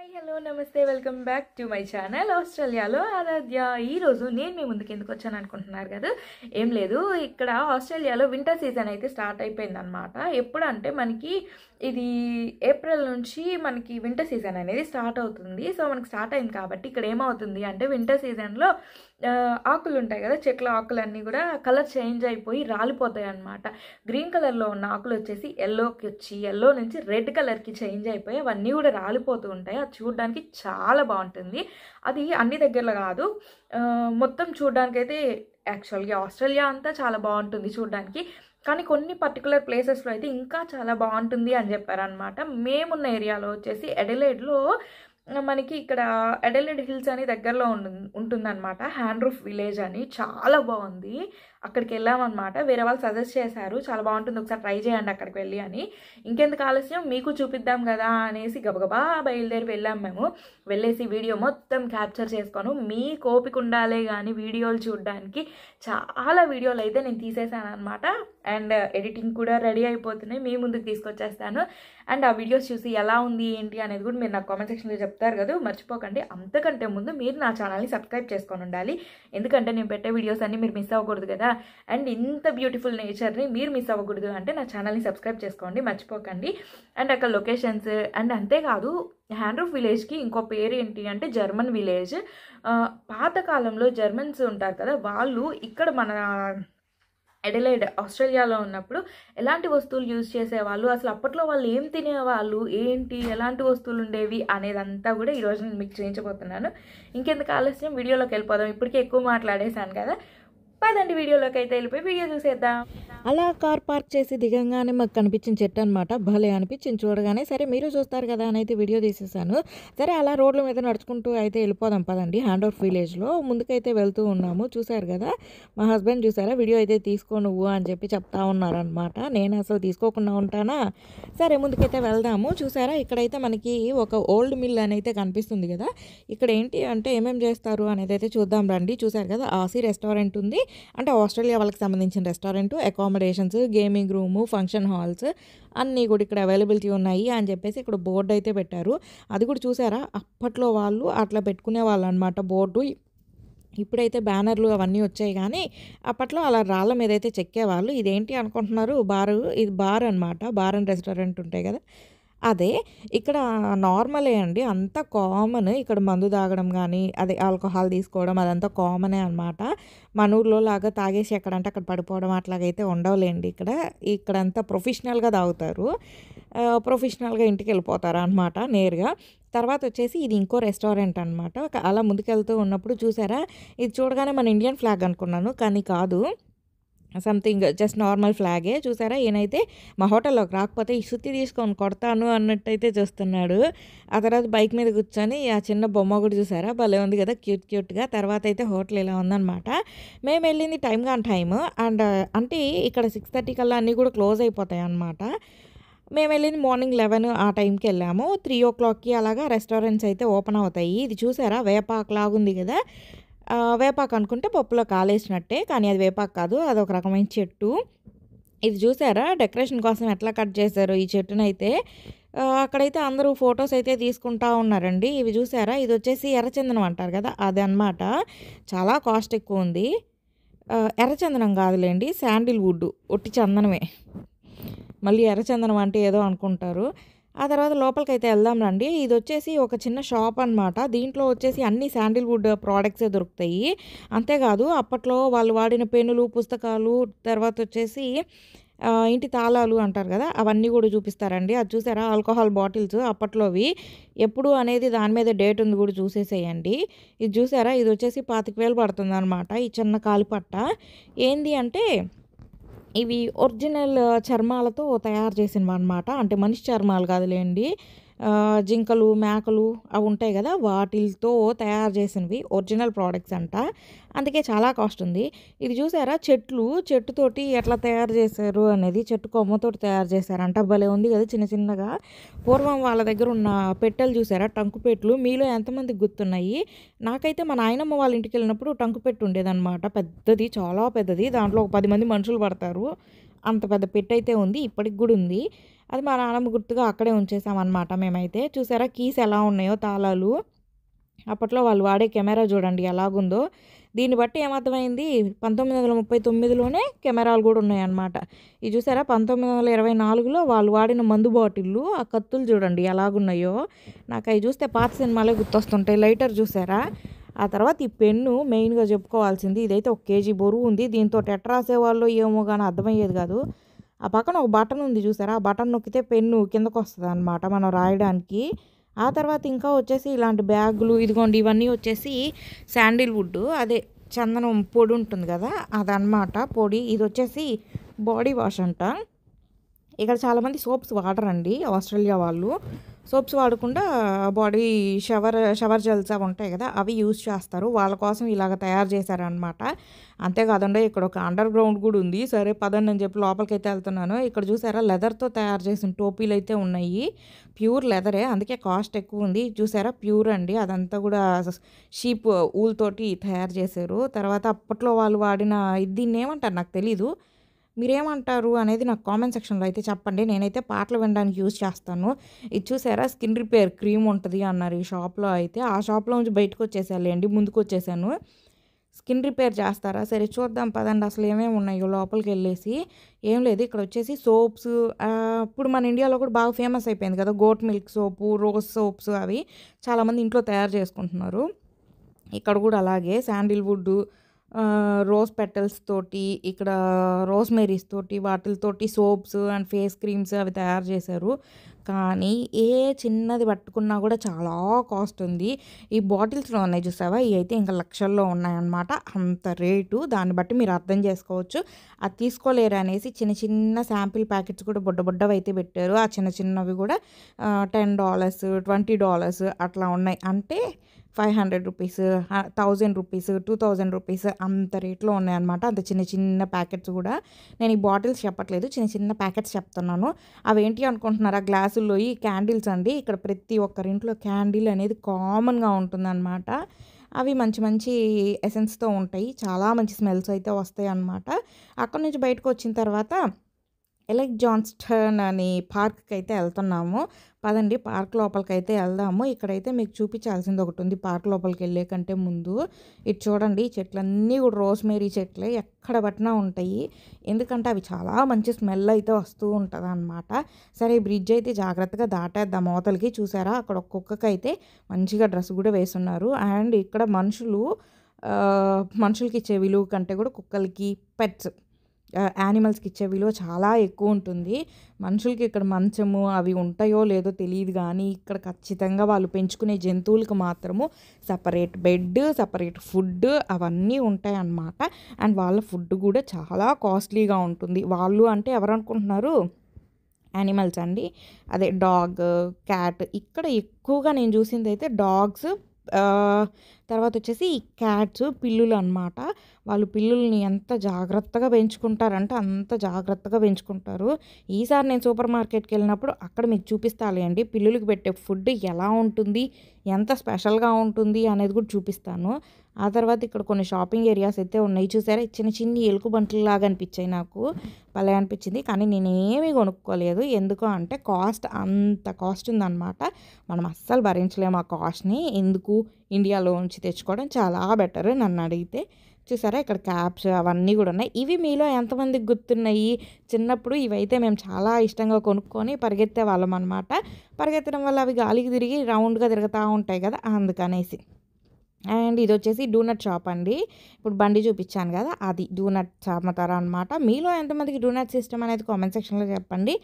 Hi hello నమస్తే welcome back to my channel ఆస్ట్రేలియాలో ఆరాధ్య. ఈరోజు నేను మీ ముందుకు ఎందుకు వచ్చాను అనుకుంటున్నారు కదా, ఏం లేదు, ఇక్కడ ఆస్ట్రేలియాలో వింటర్ సీజన్ అయితే స్టార్ట్ అయిపోయిందనమాట. ఎప్పుడంటే మనకి ఇది ఏప్రిల్ నుంచి మనకి వింటర్ సీజన్ అనేది స్టార్ట్ అవుతుంది. సో మనకి స్టార్ట్ అయింది కాబట్టి ఇక్కడ ఏమవుతుంది అంటే వింటర్ సీజన్లో ఆకులు ఉంటాయి కదా, చెట్ల ఆకులన్నీ కూడా కలర్ చేంజ్ అయిపోయి రాలిపోతాయి అన్నమాట. గ్రీన్ కలర్లో ఉన్న ఆకులు వచ్చేసి ఎల్లోకి వచ్చి ఎల్లో నుంచి రెడ్ కలర్కి చేంజ్ అయిపోయి అవన్నీ కూడా రాలిపోతూ ఉంటాయి. అది చూడడానికి చాలా బాగుంటుంది. అది అన్ని దగ్గరలో కాదు, మొత్తం చూడడానికి అయితే యాక్చువల్గా ఆస్ట్రేలియా అంతా చాలా బాగుంటుంది చూడడానికి. కానీ కొన్ని పర్టికులర్ ప్లేసెస్లో అయితే ఇంకా చాలా బాగుంటుంది అని చెప్పారనమాట. మేమున్న ఏరియాలో వచ్చేసి ఎడిలైడ్లో మనకి ఇక్కడ ఎడిలైడ్ హిల్స్ అని దగ్గరలో ఉంటుందన్నమాట. హ్యాండ్ రూఫ్ విలేజ్ అని చాలా బాగుంది. అక్కడికి వెళ్ళామన్నమాట. వేరే వాళ్ళు సజెస్ట్ చేశారు, చాలా బాగుంటుంది, ఒకసారి ట్రై చేయండి అక్కడికి వెళ్ళి అని. ఇంకెందుకు ఆలస్యం, మీకు చూపిద్దాం కదా అనేసి గబగబా బయలుదేరి వెళ్ళాం మేము. వెళ్ళేసి వీడియో మొత్తం క్యాప్చర్ చేసుకోను. మీ ఓపిక ఉండాలే కానీ వీడియోలు చూడడానికి. చాలా వీడియోలు అయితే నేను తీసేసాను అనమాట. అండ్ ఎడిటింగ్ కూడా రెడీ అయిపోతున్నాయి, మీ ముందుకు తీసుకొచ్చేస్తాను. అండ్ ఆ వీడియోస్ చూసి ఎలా ఉంది ఏంటి అనేది కూడా మీరు నాకు కామెంట్ సెక్షన్లో చెప్తారు కదా, మర్చిపోకండి. అంతకంటే ముందు మీరు నా ఛానల్ని సబ్స్క్రైబ్ చేసుకొని ఉండాలి, ఎందుకంటే నేను పెట్టే వీడియోస్ అన్నీ మీరు మిస్ అవ్వకూడదు కదా. అండ్ ఇంత బ్యూటిఫుల్ నేచర్ని మీరు మిస్ అవ్వకూడదు అంటే నా ఛానల్ని సబ్స్క్రైబ్ చేసుకోండి, మర్చిపోకండి. అండ్ అక్కడ లొకేషన్స్ అండ్ అంతేకాదు, హ్యాండ్ రూఫ్ విలేజ్కి ఇంకో పేరు ఏంటి అంటే జర్మన్ విలేజ్. పాతకాలంలో జర్మన్స్ ఉంటారు కదా, వాళ్ళు ఇక్కడ మన ఎడిలైడ్ ఆస్ట్రేలియాలో ఉన్నప్పుడు ఎలాంటి వస్తువులు యూజ్ చేసేవాళ్ళు, అసలు అప్పట్లో వాళ్ళు ఏం తినేవాళ్ళు, ఏంటి ఎలాంటి వస్తువులు ఉండేవి అనేదంతా కూడా ఈరోజు నేను మీకు చూపించబోతున్నాను. ఇంకెందుకు ఆలస్యం, వీడియోలోకి వెళ్ళిపోదాం. ఇప్పటికే ఎక్కువ మాట్లాడేశాను కదా, పదండి వీడియోలోకి అయితే వెళ్ళిపోయి వీడియో చూసేద్దాం. అలా కార్ పార్క్ చేసి దిగంగానే మాకు కనిపించిన చెట్టు అనమాట. భలే అనిపించింది చూడగానే. సరే మీరు చూస్తారు కదా అని అయితే వీడియో తీసేసాను. సరే అలా రోడ్ల మీద నడుచుకుంటూ అయితే వెళ్ళిపోదాం పదండి. హ్యాండ్ ఆఫ్ విలేజ్లో ముందుకైతే వెళ్తూ ఉన్నాము. చూసారు కదా, మా హస్బెండ్ చూసారా వీడియో అయితే తీసుకో నువ్వు అని చెప్పి చెప్తా ఉన్నారనమాట. నేను అసలు తీసుకోకుండా ఉంటానా. సరే ముందుకైతే వెళ్దాము. చూసారా ఇక్కడైతే మనకి ఒక ఓల్డ్ మిల్ అని అయితే కనిపిస్తుంది కదా. ఇక్కడ ఏంటి అంటే ఏమేమి చేస్తారు అనేది అయితే చూద్దాం రండి. చూసారు కదా, ఆసీ రెస్టారెంట్ ఉంది, అంటే ఆస్ట్రేలియా వాళ్ళకి సంబంధించిన restaurant, accommodations, gaming room, function halls అన్నీ కూడా ఇక్కడ అవైలబిలిటీ ఉన్నాయి అని చెప్పేసి ఇక్కడ బోర్డు అయితే పెట్టారు. అది కూడా చూసారా, అప్పట్లో వాళ్ళు అట్లా పెట్టుకునే వాళ్ళు అనమాట బోర్డు. ఇప్పుడైతే బ్యానర్లు అవన్నీ వచ్చాయి, కానీ అప్పట్లో అలా రాళ్ళ మీద అయితే చెక్కేవాళ్ళు. ఇదేంటి అనుకుంటున్నారు, బారు, ఇది బార్ అనమాట. బార్ అండ్ రెస్టారెంట్ ఉంటాయి కదా అదే. ఇక్కడ నార్మలే అండి, అంతా కామన్. ఇక్కడ మందు తాగడం కానీ అదే ఆల్కహాల్ తీసుకోవడం అదంతా కామనే అనమాట. మన ఊర్లో లాగా తాగేసి ఎక్కడంటే అక్కడ పడిపోవడం అట్లాగైతే ఉండవులేండి. ఇక్కడంతా ప్రొఫెషనల్గా తాగుతారు, ప్రొఫెషనల్గా ఇంటికి వెళ్ళిపోతారు అనమాట నేరుగా. తర్వాత వచ్చేసి ఇది ఇంకో రెస్టారెంట్ అనమాట. అలా ముందుకెళ్తూ ఉన్నప్పుడు చూసారా, ఇది చూడగానే మన ఇండియన్ ఫ్లాగ్ అనుకున్నాను, కానీ కాదు, సంథింగ్ జస్ట్ నార్మల్ ఫ్లాగే. చూసారా, ఈయనైతే మా హోటల్లోకి రాకపోతే ఈ సుత్తి తీసుకొని కొడతాను అన్నట్టయితే చూస్తున్నాడు. ఆ తర్వాత బైక్ మీద కూర్చొని ఆ చిన్న బొమ్మ కూడా చూసారా, భలే ఉంది కదా, క్యూట్ క్యూట్గా. తర్వాత అయితే హోటల్ ఇలా ఉందన్నమాట. మేము వెళ్ళింది టైం అండ్ అంటే ఇక్కడ 6:30 కల్లా అన్నీ కూడా క్లోజ్ అయిపోతాయి అన్నమాట. మేము వెళ్ళింది మార్నింగ్ 11 ఆ టైంకి వెళ్ళాము. 3 o'clockకి అలాగా రెస్టారెంట్స్ అయితే ఓపెన్ అవుతాయి. ఇది చూసారా, వేపాకు లాగుంది కదా, వేపాకు అనుకుంటే పప్పులో కాలేసినట్టే, కానీ అది వేపాకు కాదు, అదొక రకమైన చెట్టు. ఇది చూసారా డెకరేషన్ కోసం ఎట్లా కట్ చేశారు ఈ చెట్టునైతే. అక్కడైతే అందరూ ఫొటోస్ అయితే తీసుకుంటా ఉన్నారండి. ఇవి చూసారా, ఇది వచ్చేసి ఎర్రచందనం అంటారు కదా, అది అన్నమాట. చాలా కాస్ట్ ఎక్కువ ఉంది. ఎర్రచందనం కాదులేండి, శాండిల్వుడ్, ఒట్టి చందనమే. మళ్ళీ ఎర్రచందనం అంటే ఏదో అనుకుంటారు. ఆ తర్వాత లోపలికైతే వెళ్దాం రండి. ఇది వచ్చేసి ఒక చిన్న షాప్ అనమాట. దీంట్లో వచ్చేసి అన్ని శాండిల్వుడ్ ప్రోడక్ట్సే దొరుకుతాయి. అంతేకాదు అప్పట్లో వాళ్ళు వాడిన పెన్నులు, పుస్తకాలు, తర్వాత వచ్చేసి ఇంటి తాళాలు అంటారు కదా, అవన్నీ కూడా చూపిస్తారండి. అది చూసారా, ఆల్కహాల్ బాటిల్స్ అప్పట్లోవి, ఎప్పుడు అనేది దాని మీద డేట్ ఉంది కూడా చూసేసేయండి. ఇది చూసారా, ఇది వచ్చేసి 25,000 పడుతుంది అనమాట ఈ చిన్న కాలిపట్ట. ఏంది అంటే ఇవి ఒరిజినల్ చర్మాలతో తయారు చేసినవి అనమాట. అంటే మనిషి చర్మాలు కాదులేండి, జింకలు, మేకలు అవి ఉంటాయి కదా, వాటితో తయారు చేసినవి ఒరిజినల్ ప్రోడక్ట్స్ అంట. అందుకే చాలా కాస్ట్ ఉంది. ఇది చూసారా, చెట్టుతోటి ఎట్లా తయారు చేశారు అనేది, చెట్టు కొమ్మతోటి తయారు చేశారంట. భలే ఉంది కదా, చిన్న చిన్నగా. పూర్వం వాళ్ళ దగ్గర ఉన్న పెట్టెలు చూసారా, టంకు పెట్టెలు. మీలో ఎంతమందికి గుర్తున్నాయి? నాకైతే మా నాయనమ్మ వాళ్ళ ఇంటికి వెళ్ళినప్పుడు టంకు పెట్టు ఉండేదన్నమాట, పెద్దది, చాలా పెద్దది. దాంట్లో ఒక 10 మంది మనుషులు పడతారు. అంత పెద్ద పెట్టయితే ఉంది. ఇప్పటికి కూడా ఉంది. అది మా నాన్నమ్మ గుర్తుగా అక్కడే ఉంచేసామన్నమాట మేమైతే. చూసారా కీస్ ఎలా ఉన్నాయో తాళాలు. అప్పట్లో వాళ్ళు వాడే కెమెరా చూడండి ఎలాగుందో. దీన్ని బట్టి ఏమర్థమైంది 1939లోనే కెమెరాలు కూడా ఉన్నాయన్నమాట. ఇది చూసారా 1924లో వాళ్ళు వాడిన మందు బాటిళ్ళు, ఆ కత్తులు చూడండి ఎలాగున్నాయో. నాకు అవి చూస్తే పాత సినిమాలే గుర్తొస్తుంటాయి. లైటర్ చూసారా. ఆ తర్వాత ఈ పెన్ను మెయిన్గా చెప్పుకోవాల్సింది. ఇదైతే 1 కేజీ బరువు ఉంది. దీంతో ఎట్ట రాసేవాళ్ళో ఏమో కానీ అర్థమయ్యేది కాదు. ఆ పక్కన ఒక బటన్ ఉంది చూసారా, ఆ బటన్ నొక్కితే పెన్ను కిందకు వస్తుంది అనమాట మనం రాయడానికి. ఆ తర్వాత ఇంకా వచ్చేసి ఇలాంటి బ్యాగులు, ఇదిగోండి ఇవన్నీ వచ్చేసి శాండిల్వుడ్, అదే చందనం పొడి ఉంటుంది కదా అదనమాట పొడి. ఇది వచ్చేసి బాడీ వాష్ అంట. ఇక్కడ చాలామంది సోప్స్ వాడరండి ఆస్ట్రేలియా వాళ్ళు. సోప్స్ వాడకుండా బాడీ షవర్ జెల్స్ అవి ఉంటాయి కదా అవి యూజ్ చేస్తారు. వాళ్ళ కోసం ఇలాగ తయారు చేశారనమాట. అంతేకాదండి ఇక్కడ ఒక అండర్ గ్రౌండ్ కూడా ఉంది. సరే పదండి అని చెప్పి లోపలికి అయితే వెళ్తున్నాను. ఇక్కడ చూసారా లెదర్తో తయారు చేసిన టోపీలు అయితే ఉన్నాయి. ప్యూర్ లెదరే, అందుకే కాస్ట్ ఎక్కువ ఉంది. చూసారా ప్యూర్ అండి, అదంతా కూడా షీప్ ఊల్ తోటి తయారు చేశారు. తర్వాత అప్పట్లో వాళ్ళు వాడిన దీన్ని ఏమంటారు నాకు తెలీదు, మీరేమంటారు అనేది నాకు కామెంట్ సెక్షన్లో అయితే చెప్పండి. నేనైతే పాటలు వినడానికి యూజ్ చేస్తాను. ఇది చూసారా స్కిన్ రిపేర్ క్రీమ్ ఉంటుంది అన్నారు ఈ షాప్లో అయితే. ఆ షాప్లో నుంచి బయటకు వచ్చేసానులేండి, ముందుకు వచ్చేసాను. స్కిన్ రిపేర్ చేస్తారా, సరే చూద్దాం పదండి అసలు ఏమేమి ఉన్నాయో లోపలికి వెళ్ళేసి. ఏం లేదు ఇక్కడ వచ్చేసి సోప్స్, ఇప్పుడు మన ఇండియాలో కూడా బాగా ఫేమస్ అయిపోయింది కదా గోట్ మిల్క్ సోపు, రోజ్ సోప్స్, అవి చాలామంది ఇంట్లో తయారు చేసుకుంటున్నారు. ఇక్కడ కూడా అలాగే శాండిల్వుడ్, రోజ్ పెటల్స్ తోటి, ఇక్కడ రోస్మెరీస్ తోటి, వాటితోటి సోప్స్ అండ్ ఫేస్ క్రీమ్స్ అవి తయారు చేశారు. కానీ ఏ చిన్నది పట్టుకున్నా కూడా చాలా కాస్ట్ ఉంది. ఈ బాటిల్స్లో ఉన్నాయి చూసావా, ఇవి అయితే ఇంకా లక్షల్లో ఉన్నాయన్నమాట. అంత రేటు, దాన్ని బట్టి మీరు అర్థం చేసుకోవచ్చు. అది తీసుకోలేరు అనేసి చిన్న చిన్న శాంపిల్ ప్యాకెట్స్ కూడా బుడ్డవి అయితే పెట్టారు. ఆ చిన్న చిన్నవి కూడా $10, $20 అట్లా ఉన్నాయి. అంటే 500 రూపీస్, 1000 రూపీస్, 2000 రూపీస్ అంత రేట్లో ఉన్నాయన్నమాట. అంత చిన్న చిన్న ప్యాకెట్స్ కూడా. నేను ఈ బాటిల్స్ చెప్పట్లేదు, చిన్న చిన్న ప్యాకెట్స్ చెప్తున్నాను. అవేంటి అనుకుంటున్నారా, గ్లాసుల్లో ఈ క్యాండిల్స్ అండి. ఇక్కడ ప్రతి ఒక్కరింట్లో క్యాండిల్ అనేది కామన్గా ఉంటుందన్నమాట. అవి మంచి మంచి ఎసెన్స్తో ఉంటాయి, చాలా మంచి స్మెల్స్ అయితే వస్తాయి అన్నమాట. అక్కడ నుంచి బయటకు వచ్చిన తర్వాత ఎలెక్ జాన్స్టన్ అని పార్క్కి అయితే వెళ్తున్నాము. పదండి పార్క్ లోపలికి అయితే వెళ్దాము. ఇక్కడైతే మీకు చూపించాల్సింది ఒకటి ఉంది పార్క్ లోపలికి వెళ్ళే కంటే ముందు. ఇటు చూడండి చెట్లన్నీ కూడా రోస్మేరీ చెట్లే, ఎక్కడ పట్టినా ఉంటాయి. ఎందుకంటే అవి చాలా మంచి స్మెల్ అయితే వస్తూ ఉంటుంది అనమాట. సరే ఈ బ్రిడ్జ్ అయితే జాగ్రత్తగా దాటేద్దాం అవతలకి. చూసారా అక్కడ ఒక కుక్కకి అయితే మంచిగా డ్రెస్ కూడా వేసున్నారు. అండ్ ఇక్కడ మనుషులకి ఇచ్చే విలువ కంటే కూడా కుక్కలకి, పెట్స్ యానిమల్స్కి ఇచ్చే విలువ చాలా ఎక్కువ ఉంటుంది. మనుషులకి ఇక్కడ మంచము అవి ఉంటాయో లేదో తెలియదు, కానీ ఇక్కడ ఖచ్చితంగా వాళ్ళు పెంచుకునే జంతువులకు మాత్రము సపరేట్ బెడ్, సపరేట్ ఫుడ్ అవన్నీ ఉంటాయి అన్నమాట. అండ్ వాళ్ళ ఫుడ్ కూడా చాలా కాస్ట్లీగా ఉంటుంది. వాళ్ళు అంటే ఎవరు అనుకుంటున్నారు, యానిమల్స్ అండి, అదే డాగ్, క్యాట్. ఇక్కడ ఎక్కువగా నేను చూసింది అయితే డాగ్స్, తర్వాత వచ్చేసి ఈ క్యాట్స్, పిల్లులు అనమాట. వాళ్ళు పిల్లుల్ని ఎంత జాగ్రత్తగా పెంచుకుంటారంటే అంత జాగ్రత్తగా పెంచుకుంటారు. ఈసారి నేను సూపర్ మార్కెట్కి వెళ్ళినప్పుడు అక్కడ మీకు చూపిస్తాలే అండి పిల్లులకి పెట్టే ఫుడ్ ఎలా ఉంటుంది, ఎంత స్పెషల్గా ఉంటుంది అనేది కూడా చూపిస్తాను. ఆ తర్వాత ఇక్కడ కొన్ని షాపింగ్ ఏరియాస్ అయితే ఉన్నాయి. చూసారా చిన్న చిన్న ఎలుగు బంట్లలాగా అనిపించాయి, నాకు భలే అనిపించింది. కానీ నేనేమీ కొనుక్కోలేదు, ఎందుకు అంటే అంత కాస్ట్ ఉందన్నమాట. మనం అస్సలు భరించలేము ఆ కాస్ట్ని. ఎందుకు ఇండియాలో నుంచి తెచ్చుకోవడం చాలా బెటర్ నన్ను అడిగితే. చూసారా ఇక్కడ క్యాప్స్ అవన్నీ కూడా ఉన్నాయి. ఇవి మీలో ఎంతమందికి గుర్తున్నాయి? చిన్నప్పుడు ఇవైతే మేము చాలా ఇష్టంగా కొనుక్కొని పరిగెత్తే వాళ్ళం అనమాట. పరిగెత్తడం వల్ల అవి గాలికి తిరిగి రౌండ్గా తిరుగుతూ ఉంటాయి కదా, అందుకనేసి. అండ్ ఇది వచ్చేసి డూనట్ షాప్ అండి. ఇప్పుడు బండి చూపించాను కదా, అది డూనట్స్ అమ్ముతారా అనమాట. మీలో ఎంతమందికి డూనట్స్ ఇష్టం అనేది కామెంట్ సెక్షన్లో చెప్పండి.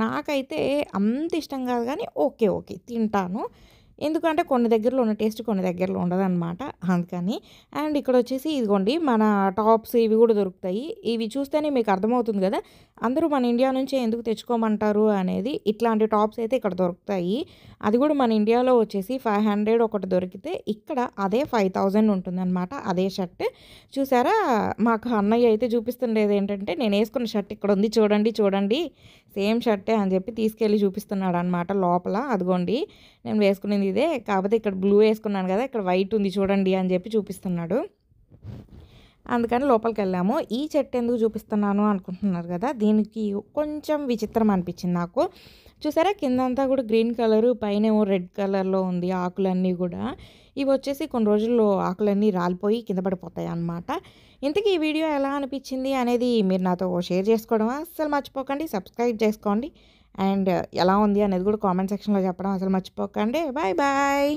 నాకైతే అంత ఇష్టం కాదు, కానీ ఓకే తింటాను. ఎందుకంటే కొన్ని దగ్గరలో ఉన్న టేస్ట్ కొన్ని దగ్గరలో ఉండదన్నమాట, అందుకని. అండ్ ఇక్కడ వచ్చేసి ఇదిగోండి మన టాప్స్ ఇవి కూడా దొరుకుతాయి. ఇవి చూస్తేనే మీకు అర్థమవుతుంది కదా అందరూ మన ఇండియా నుంచే ఎందుకు తెచ్చుకోమంటారు అనేది. ఇట్లాంటి టాప్స్ అయితే ఇక్కడ దొరుకుతాయి. అది కూడా మన ఇండియాలో వచ్చేసి 500 ఒకటి దొరికితే ఇక్కడ అదే 5000 ఉంటుందన్నమాట, అదే షర్ట్. చూసారా మాకు అన్నయ్య అయితే చూపిస్తుండేది ఏంటంటే, నేను వేసుకున్న షర్ట్ ఇక్కడ ఉంది చూడండి సేమ్ షర్టే అని చెప్పి తీసుకెళ్ళి చూపిస్తున్నాడు అనమాట లోపల. అదిగోండి నేను వేసుకునేది ఇదే, కాకపోతే ఇక్కడ బ్లూ వేసుకున్నాను కదా, ఇక్కడ వైట్ ఉంది చూడండి అని చెప్పి చూపిస్తున్నాడు. అందుకని లోపలికి వెళ్ళాము. ఈ చెట్టు ఎందుకు చూపిస్తున్నాను అనుకుంటున్నారు కదా, దీనికి కొంచెం విచిత్రం అనిపించింది నాకు. చూసారా కిందంతా కూడా గ్రీన్ కలరు, పైనేమో రెడ్ కలర్లో ఉంది ఆకులన్నీ కూడా. ఇవి వచ్చేసి కొన్ని రోజుల్లో ఆకులన్నీ రాలిపోయి కింద పడిపోతాయి అన్నమాట. ఇంతకీ ఈ వీడియో ఎలా అనిపించింది అనేది మీరు నాతో షేర్ చేసుకోవడం అస్సలు మర్చిపోకండి. సబ్స్క్రైబ్ చేసుకోండి అండ్ ఎలా ఉంది అనేది కూడా కామెంట్ సెక్షన్లో చెప్పడం అసలు మర్చిపోకండి. Bye bye.